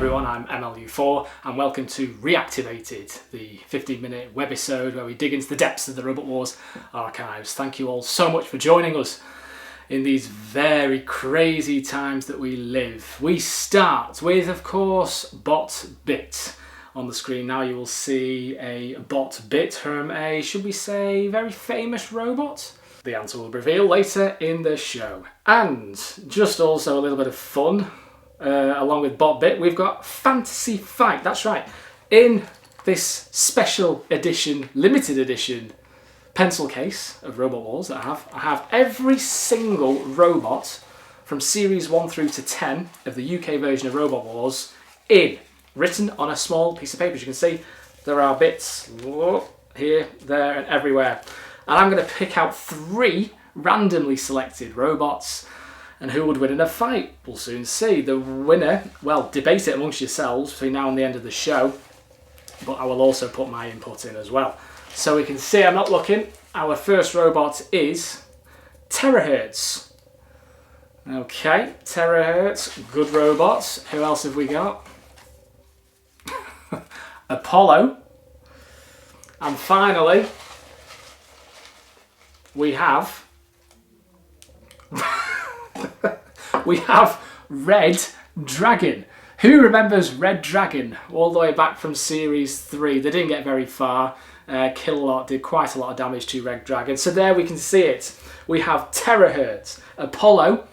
everyone, I'm MLU4 and welcome to Reactivated, the 15-minute webisode where we dig into the depths of the Robot Wars archives. Thank you all so much for joining us in these very crazy times that we live. We start with, of course, Bot Bit. On the screen now you will see a Bot Bit from a, should we say, very famous robot? The answer will reveal later in the show. And just also a little bit of fun. Along with Bot Bit, we've got Fantasy Fight. That's right. In this special edition, limited edition pencil case of Robot Wars that I have every single robot from series 1 through to 10 of the UK version of Robot Wars written on a small piece of paper. As you can see, there are bits here, there, and everywhere. And I'm going to pick out 3 randomly selected robots. And who would win in a fight? We'll soon see. The winner, well, debate it amongst yourselves between now and the end of the show, but I will also put my input in as well. So we can see, I'm not looking, our first robot is Terahertz. Okay, Terahertz, good robots. Who else have we got? Apollo. And finally, we have Red Dragon. Who remembers Red Dragon all the way back from series 3? They didn't get very far. Kill-A-Lot did quite a lot of damage to Red Dragon. So there we can see it. We have Terahertz, Apollo,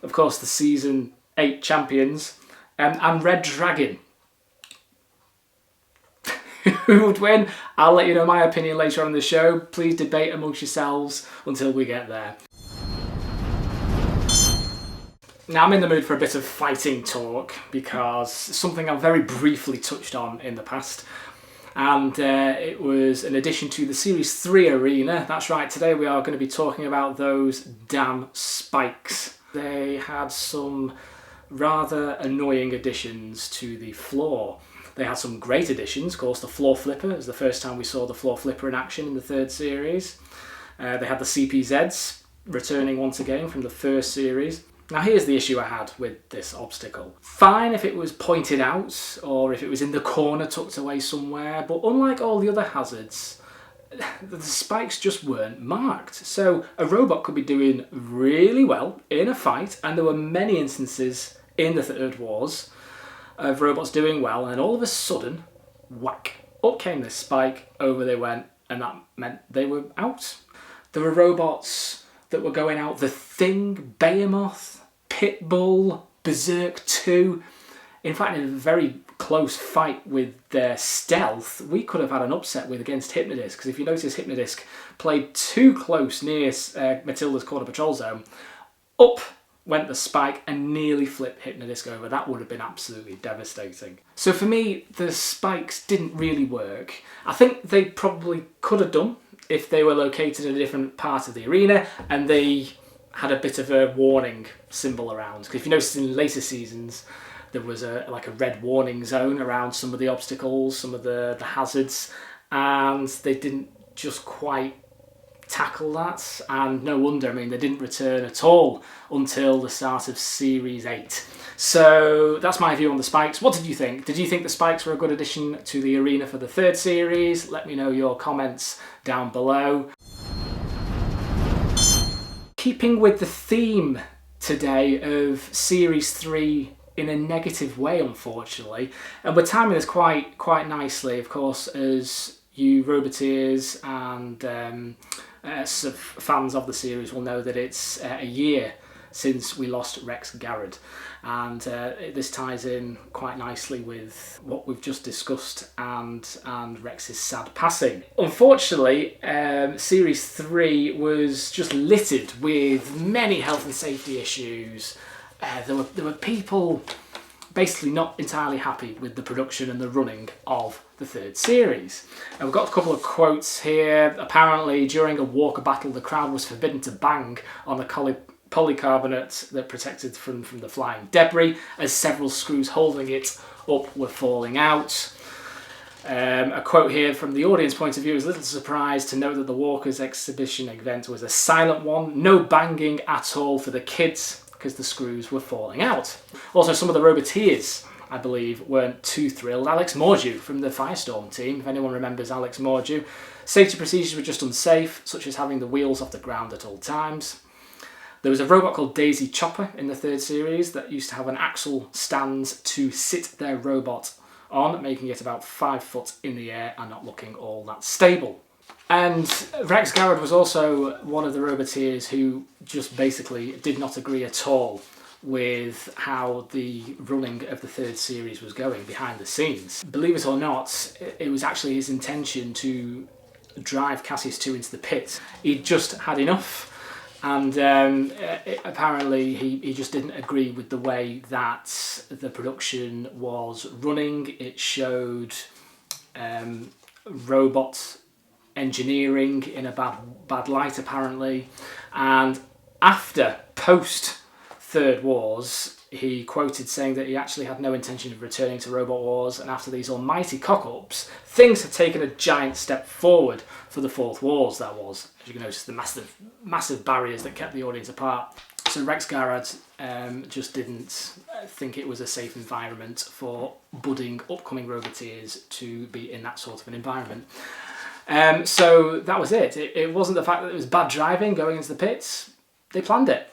of course the season 8 champions, and Red Dragon. Who would win? I'll let you know my opinion later on in the show. Please debate amongst yourselves until we get there. Now I'm in the mood for a bit of fighting talk because something I've very briefly touched on in the past, and it was an addition to the Series 3 arena. That's right, today we are going to be talking about those damn spikes. They had some rather annoying additions to the floor. They had some great additions. Of course, the floor flipper is the first time we saw the floor flipper in action in the 3rd series. They had the CPZs returning once again from the 1st series. Now here's the issue I had with this obstacle. Fine if it was pointed out or if it was in the corner tucked away somewhere, but unlike all the other hazards, the spikes just weren't marked. So a robot could be doing really well in a fight, and there were many instances in the 3rd Wars of robots doing well, and all of a sudden, whack, up came this spike, over they went, and that meant they were out. There were robots that were going out, the Thing, Behemoth, Pitbull, Berserk 2. In fact, in a very close fight with their Stealth, we could have had an upset with against Hypnodisc, because if you notice, Hypnodisc played too close near Matilda's corner patrol zone. Up went the spike and nearly flipped Hypnodisc over. That would have been absolutely devastating. So for me, the spikes didn't really work. I think they probably could have done if they were located in a different part of the arena and they had a bit of a warning symbol around. Because if you notice in later seasons, there was a red warning zone around some of the obstacles, some of the hazards, and they didn't just quite tackle that, and no wonder. I mean, they didn't return at all until the start of Series 8. So that's my view on the spikes. What did you think? Did you think the spikes were a good addition to the arena for the 3rd series? Let me know your comments down below. Keeping with the theme today of Series 3 in a negative way, unfortunately, and we're timing this quite nicely, of course, as you Roboteers and fans of the series will know that it's a year since we lost Rex Garrett, and this ties in quite nicely with what we've just discussed and Rex's sad passing. Unfortunately, Series 3 was just littered with many health and safety issues. There were people basically not entirely happy with the production and the running of the 3rd series. And we've got a couple of quotes here. Apparently, during a walker battle, the crowd was forbidden to bang on the polycarbonate that protected from the flying debris, as several screws holding it up were falling out. A quote here from the audience point of view: is little surprised to note that the Walkers exhibition event was a silent one. No banging at all for the kids, because the screws were falling out. Also, some of the Roboteers I believe, weren't too thrilled. Alex Mordew from the Firestorm team, if anyone remembers Alex Mordew. Safety procedures were just unsafe, such as having the wheels off the ground at all times. There was a robot called Daisy Chopper in the third series that used to have an axle stand to sit their robot on, making it about 5 foot in the air and not looking all that stable. And Rex Garrod was also one of the Roboteers who just basically did not agree at all with how the running of the third series was going behind the scenes. Believe it or not, it was actually his intention to drive Cassius 2 into the pit. He'd just had enough, and apparently he just didn't agree with the way that the production was running. It showed robot engineering in a bad light, apparently, and after post Third Wars, he quoted saying that he actually had no intention of returning to Robot Wars, and after these almighty cock-ups, things had taken a giant step forward for the Fourth Wars, that was. As you can notice, the massive barriers that kept the audience apart. So Rex Garrod just didn't think it was a safe environment for budding, upcoming Roboteers to be in that sort of an environment. So that was it. It wasn't the fact that it was bad driving going into the pits. They planned it.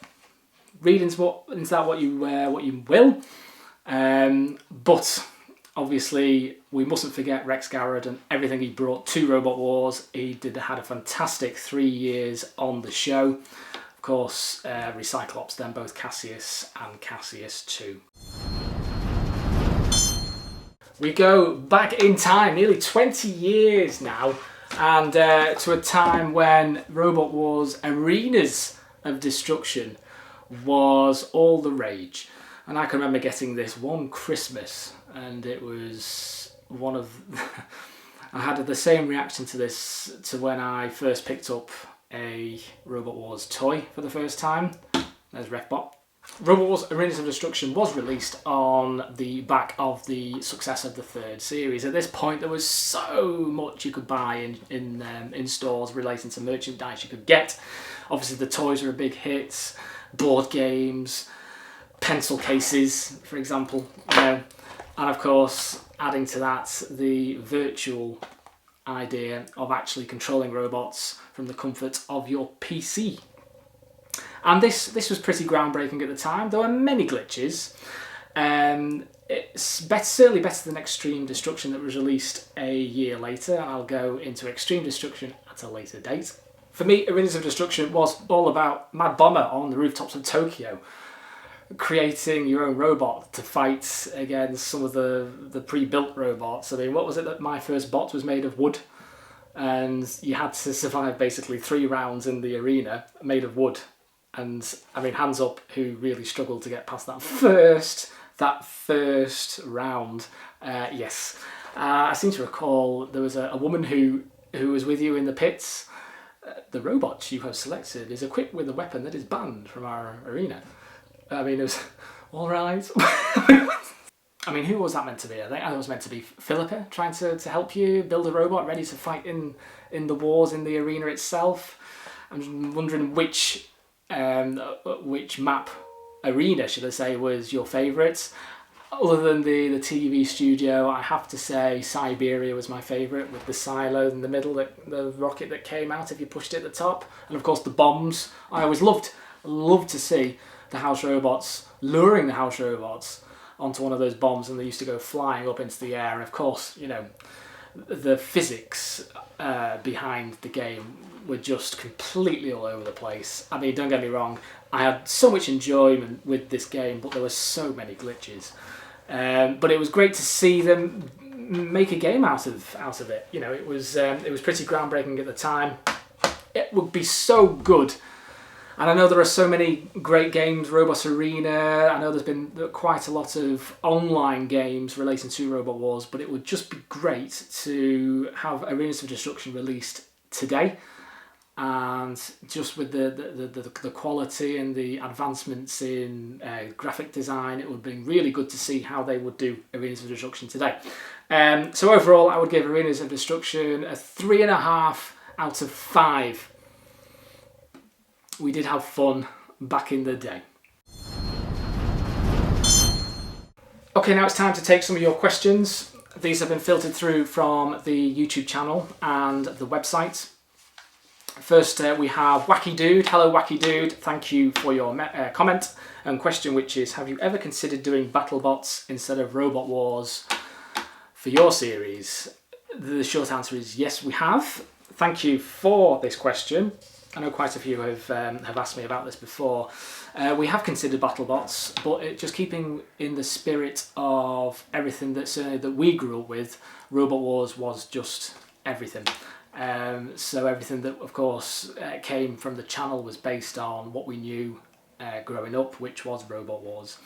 Read into that what you will, but obviously we mustn't forget Rex Garrod and everything he brought to Robot Wars. He had a fantastic 3 years on the show. Of course, Recyclops, then both Cassius and Cassius 2. We go back in time, nearly 20 years now, and to a time when Robot Wars Arenas of Destruction was all the rage. And I can remember getting this one Christmas, and it was one of I had the same reaction to this to when I first picked up a Robot Wars toy for the first time. There's Refbot. Robot Wars Arenas of Destruction was released on the back of the success of the third series. At this point, there was so much you could buy in stores relating to merchandise you could get. Obviously, the toys were a big hit. Board games, pencil cases, for example, and of course, adding to that, the virtual idea of actually controlling robots from the comfort of your PC. And this was pretty groundbreaking at the time. There were many glitches. It's certainly better than Extreme Destruction that was released a year later. I'll go into Extreme Destruction at a later date. For me, Arenas of Destruction was all about Mad Bomber on the rooftops of Tokyo, creating your own robot to fight against some of the pre-built robots. I mean, what was it that my first bot was made of wood? And you had to survive basically 3 rounds in the arena made of wood. And I mean, hands up who really struggled to get past that first round. Yes. I seem to recall there was a woman who was with you in the pits. The robot you have selected is equipped with a weapon that is banned from our arena. I mean, it was all right. I mean, who was that meant to be? I think it was meant to be Philippa trying to help you build a robot ready to fight in the wars in the arena itself. I'm wondering which map arena, should I say, was your favourite. Other than the TV studio, I have to say Siberia was my favourite, with the silo in the middle, the rocket that came out if you pushed it at the top, and of course the bombs. I always loved to see the house robots luring the house robots onto one of those bombs, and they used to go flying up into the air. And of course, you know, the physics behind the game were just completely all over the place. I mean, don't get me wrong, I had so much enjoyment with this game, but there were so many glitches. But it was great to see them make a game out of it. You know, it was pretty groundbreaking at the time. It would be so good. And I know there are so many great games, Robot Arena. I know there's been quite a lot of online games relating to Robot Wars, but it would just be great to have Arenas of Destruction released today. And just with the quality and the advancements in graphic design, it would be really good to see how they would do Arenas of Destruction today. So overall, I would give Arenas of Destruction a 3.5 out of 5. We did have fun back in the day. Okay, now it's time to take some of your questions. These have been filtered through from the YouTube channel and the website. First, we have Wacky Dude. Hello, Wacky Dude. Thank you for your comment and question, which is, have you ever considered doing BattleBots instead of Robot Wars for your series? The short answer is yes, we have. Thank you for this question. I know quite a few have asked me about this before. We have considered BattleBots, but just keeping in the spirit of everything that certainly that we grew up with, Robot Wars was just everything. So everything that, of course, came from the channel was based on what we knew growing up, which was Robot Wars.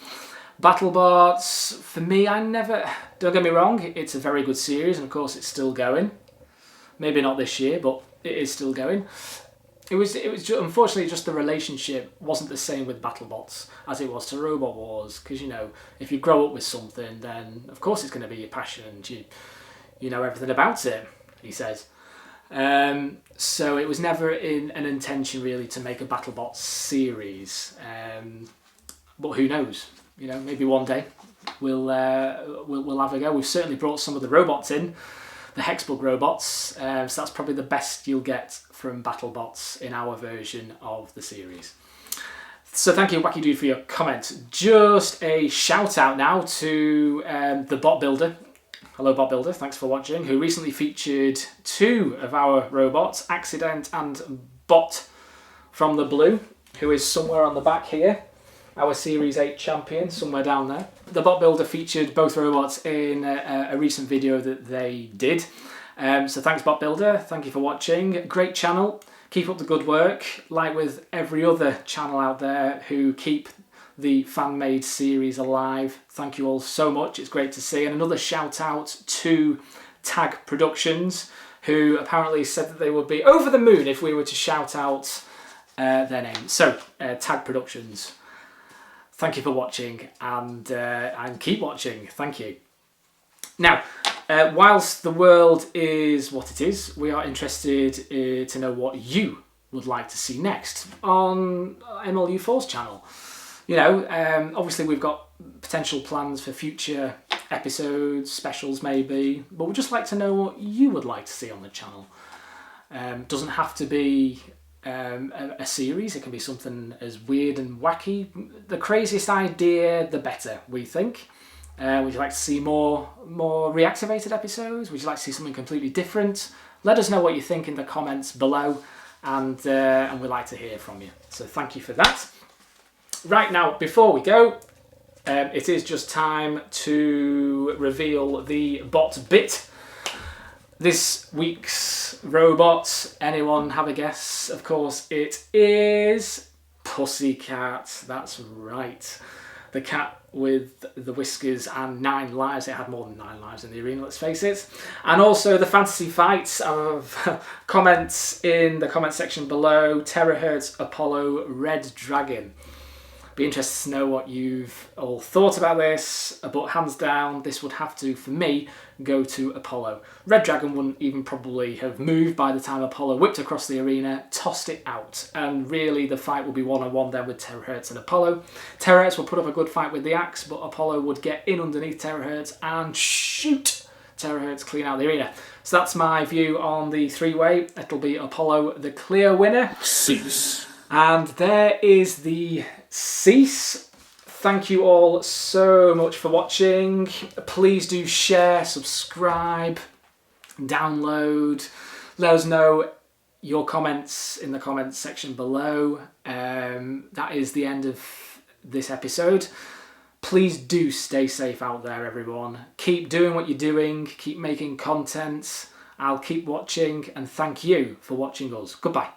BattleBots, for me, don't get me wrong, it's a very good series, and of course it's still going. Maybe not this year, but it is still going. It was unfortunately just the relationship wasn't the same with BattleBots as it was to Robot Wars, because, you know, if you grow up with something, then of course it's going to be your passion and you know everything about it, he says. So it was never an intention really to make a BattleBots series, but who knows? You know, maybe one day we'll have a go. We've certainly brought some of the robots in, the Hexbug robots, so that's probably the best you'll get from BattleBots in our version of the series. So thank you, Wacky Dude, for your comment. Just a shout out now to the Bot Builder. Hello, Bot Builder, thanks for watching, who recently featured 2 of our robots, Accident and Bot from the Blue, who is somewhere on the back here. Our Series 8 champion, somewhere down there. The Bot Builder featured both robots in a recent video that they did. So thanks, Bot Builder. Thank you for watching. Great channel. Keep up the good work. Like with every other channel out there who keep the fan-made series alive. Thank you all so much. It's great to see. And another shout out to Tag Productions, who apparently said that they would be over the moon if we were to shout out their name. So, Tag Productions, thank you for watching, and keep watching. Thank you. Now, whilst the world is what it is, we are interested to know what you would like to see next on MLU4's channel. You know, obviously we've got potential plans for future episodes, specials maybe, but we'd just like to know what you would like to see on the channel. Doesn't have to be a series, it can be something as weird and wacky. The craziest idea, the better, we think. Would you like to see more Reactivated episodes? Would you like to see something completely different? Let us know what you think in the comments below, and we'd like to hear from you. So thank you for that. Right now, before we go, it is just time to reveal the bot bit. This week's robot, anyone have a guess? Of course, it is Pussycat. That's right. The cat with the whiskers and 9 lives. It had more than 9 lives in the arena, let's face it. And also the fantasy fights of comments in the comment section below. Terahertz, Apollo, Red Dragon. Be interested to know what you've all thought about this, but hands down, this would have to, for me, go to Apollo. Red Dragon wouldn't even probably have moved by the time Apollo whipped across the arena, tossed it out, and really the fight will be one-on-one then with Terahertz and Apollo. Terahertz will put up a good fight with the axe, but Apollo would get in underneath Terahertz and shoot Terahertz clean out the arena. So that's my view on the 3-way. It'll be Apollo the clear winner. Cease. And there is the cease. Thank you all so much for watching. Please do share, subscribe, download. Let us know your comments in the comments section below. That is the end of this episode. Please do stay safe out there, everyone. Keep doing what you're doing. Keep making content. I'll keep watching, and thank you for watching us. Goodbye.